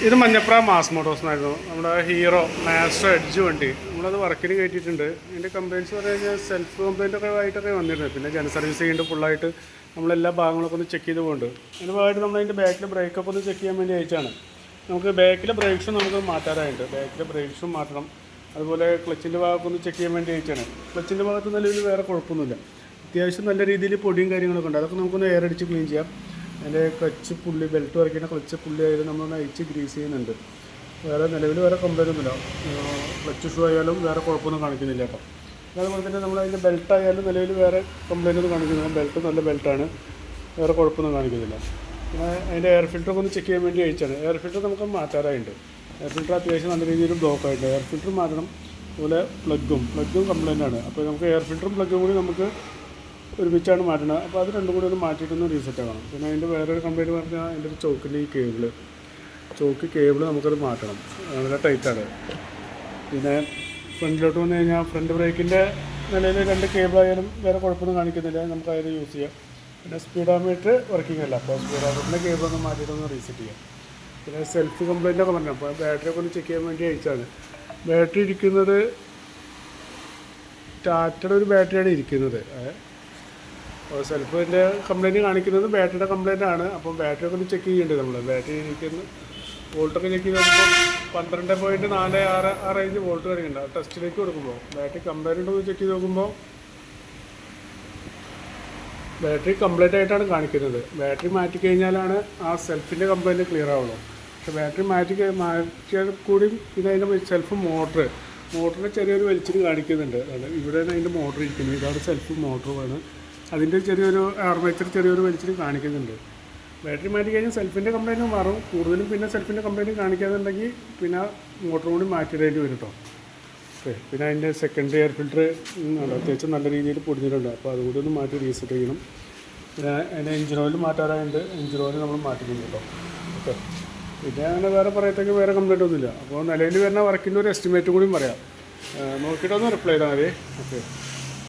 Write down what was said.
ഇത് Manjapra mass Motors എന്നായിരുന്നു നമ്മുടെ ഹീറോ മാസ്റ്റർ എഡ്ജ് വണ്ടി. നമ്മളത് വർക്കിന് കയറ്റിയിട്ടുണ്ട്. ഇതിൻ്റെ കംപ്ലയിൻറ്റ്സ് പറഞ്ഞു കഴിഞ്ഞാൽ സെൽഫ് കംപ്ലയിൻ്റ് ഒക്കെ ആയിട്ടൊക്കെ വന്നിരുന്നത്. പിന്നെ ജന സർവീസ് ചെയ്യുന്നുണ്ട് ഫുള്ളായിട്ട്. നമ്മളെല്ലാ ഭാഗങ്ങളൊക്കെ ഒന്ന് ചെക്ക് ചെയ്ത് പോകുന്നുണ്ട്. അതിന് ഭാഗമായിട്ട് നമ്മളതിൻ്റെ ബാക്കിൽ ബ്രേക്കൊക്കെ ഒന്ന് ചെക്ക് ചെയ്യാൻ വേണ്ടി അയച്ചാണ്. നമുക്ക് ബാക്കിലെ ബ്രേക്സും നമുക്ക് മാറ്റാറായിട്ട്. ബാക്കിലെ ബ്രേക്സും മാറ്റണം. അതുപോലെ ക്ലച്ചിൻ്റെ ഭാഗമൊക്കെ ഒന്ന് ചെക്ക് ചെയ്യാൻ വേണ്ടി അയച്ചാണ്. ക്ലച്ചിൻ്റെ ഭാഗത്ത് നിലവിൽ വേറെ കുഴപ്പമൊന്നുമില്ല. അത്യാവശ്യം നല്ല രീതിയിൽ പൊടിയും കാര്യങ്ങളൊക്കെ ഉണ്ട്. അതൊക്കെ നമുക്കൊന്ന് എയർ അടിച്ച് ക്ലീൻ ചെയ്യാം. അതിൻ്റെ ക്ലച്ച് പുള്ളി ബെൽറ്റ് വരയ്ക്കുന്ന ക്ലച്ച് പുള്ളി ആയാലും നമ്മളൊന്ന് അയച്ച് ഗ്രീസ് ചെയ്യുന്നുണ്ട്. വേറെ നിലവിൽ വേറെ കംപ്ലയിൻ്റ് ഒന്നുമില്ല. ക്ലച്ച് ഷൂ ആയാലും വേറെ കുഴപ്പമൊന്നും കാണിക്കുന്നില്ല കേട്ടോ. അതുപോലെ തന്നെ നമ്മളതിൻ്റെ ബെൽറ്റ് ആയാലും നിലവിൽ വേറെ കംപ്ലയിൻ്റ് ഒന്നും കാണിക്കുന്നില്ല. ബെൽറ്റ് നല്ല ബെൽറ്റാണ്, വേറെ കുഴപ്പമൊന്നും കാണിക്കുന്നില്ല. പിന്നെ അതിൻ്റെ എയർ ഫിൽറ്ററൊക്കെ ഒന്ന് ചെക്ക് ചെയ്യാൻ വേണ്ടി അയച്ചാണ്. എയർ ഫിൽറ്റർ നമുക്ക് മാറ്റാറായിട്ടുണ്ട്. എയർ ഫിൽറ്റർ അത്യാവശ്യം നല്ല രീതിയിൽ ബ്ലോക്ക് ആയിട്ടുണ്ട്. എയർ ഫിൽറ്റർ മാറ്റണം. അതുപോലെ പ്ലഗും കംപ്ലയിൻ്റ് ആണ്. അപ്പോൾ നമുക്ക് എയർ ഫിൽറ്ററും പ്ലഗും കൂടി നമുക്ക് ഒരുമിച്ചാണ് മാറ്റുന്നത്. അപ്പോൾ അത് രണ്ടും കൂടി ഒന്ന് മാറ്റിയിട്ടൊന്ന് റീസെറ്റ് ആകണം. പിന്നെ അതിൻ്റെ വേറൊരു കംപ്ലയിൻറ്റ് പറഞ്ഞാൽ അതിൻ്റെ ഒരു ചോക്കിൻ്റെ ഈ ചോക്ക് കേബിൾ നമുക്കത് മാറ്റണം. വളരെ ടൈറ്റാണ്. പിന്നെ ഫ്രണ്ടിലോട്ട് വന്നു കഴിഞ്ഞാൽ ഫ്രണ്ട് ബ്രേക്കിൻ്റെ നിലയിൽ 2 കേബിളായാലും വേറെ കുഴപ്പമൊന്നും കാണിക്കുന്നില്ല. നമുക്ക് അതിൽ യൂസ് ചെയ്യാം. പിന്നെ സ്പീഡോമീറ്റർ വർക്കിംഗ് അല്ല. അപ്പോൾ സ്പീഡോമീറ്ററിൻ്റെ കേബിളൊന്ന് മാറ്റിയിട്ടൊന്ന് റീസെറ്റ് ചെയ്യാം. പിന്നെ സെൽഫ് കംപ്ലയിൻ്റൊക്കെ പറഞ്ഞു. അപ്പോൾ ബാറ്ററിയൊക്കെ ഒന്ന് ചെക്ക് ചെയ്യാൻ വേണ്ടി അയച്ചാണ്. ബാറ്ററി ഇരിക്കുന്നത് ടാറ്റയുടെ ഒരു ബാറ്ററിയാണ് ഇരിക്കുന്നത്. അപ്പോൾ സെൽഫിൻ്റെ കംപ്ലയിൻറ്റ് കാണിക്കുന്നത് ബാറ്ററിയുടെ കംപ്ലയിൻ്റ് ആണ്. അപ്പം ബാറ്ററി ഒക്കെ ഒന്ന് ചെക്ക് ചെയ്യേണ്ടത് നമ്മൾ. ബാറ്ററി ഇരിക്കുന്ന വോൾട്ടൊക്കെ ചെക്ക് ചെയ്ത് നോക്കുമ്പോൾ 12.46 ആ റേഞ്ച് വോൾട്ട് കാണിക്കുന്നുണ്ട്. ടെസ്റ്റിലേക്ക് കൊടുക്കുമ്പോൾ ബാറ്ററി കംപ്ലയിൻ്റ് ഉണ്ടോ എന്ന് ചെക്ക് ചെയ്ത് നോക്കുമ്പോൾ ബാറ്ററി കംപ്ലീറ്റ് ആയിട്ടാണ് കാണിക്കുന്നത്. ബാറ്ററി മാറ്റിക്കഴിഞ്ഞാലാണ് ആ സെൽഫിൻ്റെ കംപ്ലയിൻറ്റ് ക്ലിയർ ആവുള്ളൂ. പക്ഷേ ബാറ്ററി മാറ്റിയാൽ കൂടി പിന്നെ അതിൻ്റെ സെൽഫ് മോട്ടറിൻ്റെ ചെറിയൊരു വലിച്ചിന് കാണിക്കുന്നുണ്ട്. ഇവിടെയാണ് അതിൻ്റെ മോട്ടർ ഇരിക്കുന്നത്. ഇതാണ് സെൽഫ് മോട്ടറാണ്. അതിൻ്റെ ചെറിയൊരു ആർമേച്ചർ ചെറിയൊരു വലിച്ചിന് കാണിക്കുന്നുണ്ട്. ബാറ്ററി മാറ്റി കഴിഞ്ഞാൽ സെൽഫിൻ്റെ കംപ്ലയിൻറ്റ് മാറും. കൂടുതലും പിന്നെ സെൽഫിൻ്റെ കംപ്ലയിൻറ്റ് കാണിക്കാന്നുണ്ടെങ്കിൽ പിന്നെ മോട്ടർ കൂടി മാറ്റിയിടേണ്ടി വരും കേട്ടോ. ഓക്കെ. പിന്നെ അതിൻ്റെ സെക്കൻഡ് എയർ ഫിൽറ്റർ അത്യാവശ്യം നല്ല രീതിയിൽ പൊടിഞ്ഞിട്ടുണ്ട്. അപ്പോൾ അതുകൂടി ഒന്ന് മാറ്റി റീസെറ്റ് ചെയ്യണം. പിന്നെ അതിൻ്റെ എഞ്ചിൻ ഓയിൽ മാറ്റാറായിട്ട് എഞ്ചിൻ ഓയിൽ നമ്മൾ മാറ്റുന്നുണ്ട് കേട്ടോ. ഓക്കെ. പിന്നെ അങ്ങനെ വേറെ പറയത്തേക്ക് വേറെ കംപ്ലയിൻ്റ് ഒന്നുമില്ല. അപ്പോൾ നിലവിൽ വരുന്ന വർക്കിൻ്റെ ഒരു എസ്റ്റിമേറ്റ് കൂടിയും പറയാം. നോക്കിയിട്ടൊന്ന് റിപ്ലൈ ചെയ്താൽ മതി. ഓക്കെ.